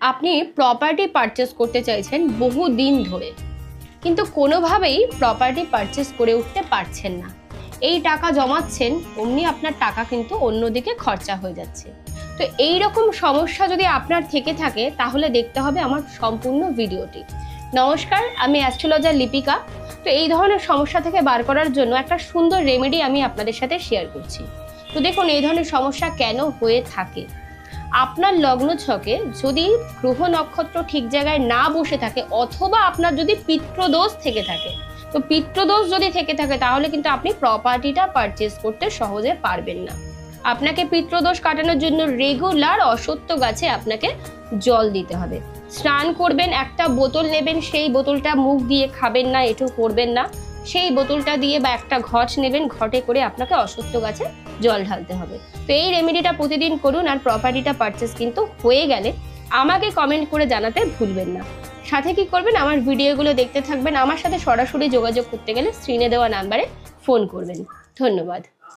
আপনি property purchase করতে চাইছেন বহু দিন ধরে, কিন্তু কোনোভাবেই প্রপার্টি পারচেস করে উঠতে পারছেন না। এই টাকা জমাচ্ছেন, অমনি আপনার টাকা কিন্তু অন্যদিকে খরচা হয়ে যাচ্ছে। তো এই রকম সমস্যা যদি আপনার থেকে থাকে তাহলে দেখতে হবে আমার সম্পূর্ণ ভিডিওটি। নমস্কার, আমি অ্যাস্ট্রোলজার লিপিকা। তো এই ধরনের সমস্যা থেকে বার করার জন্য একটা সুন্দর রেমেডি আমি আপনাদের সাথে শেয়ার করছি। তো দেখুন, এই ধরনের সমস্যা কেন হয়ে থাকে। আপনার লগ্ন ছকে যদি গ্রহ নক্ষত্র ঠিক জায়গায় না বসে থাকে, অথবা আপনার যদি পিতৃদোষ থেকে থাকে, তো পিতৃদোষ যদি থেকে থাকে তাহলে কিন্তু আপনি প্রপার্টিটা পারচেস করতে সহজে পারবেন না। আপনাকে পিতৃদোষ কাটানোর জন্য রেগুলার অশ্বত্থ গাছে আপনাকে জল দিতে হবে। স্নান করবেন, একটা বোতল নেবেন, সেই বোতলটা মুখ দিয়ে খাবেন না, এটু করবেন না। সেই বোতলটা দিয়ে বা একটা ঘট নেবেন, ঘটে করে আপনাকে অশ্বত্থ গাছে জল ঢালতে হবে। তো এই রেমেডিটা প্রতিদিন করুন, আর প্রপার্টিটা পারচেস কিন্তু হয়ে গেলে আমাকে কমেন্ট করে জানাতে ভুলবেন না। সাথে কি করবেন, আমার ভিডিওগুলো দেখতে থাকবেন। আমার সাথে সরাসরি যোগাযোগ করতে গেলে স্ক্রিনে দেওয়া নাম্বারে ফোন করবেন। ধন্যবাদ।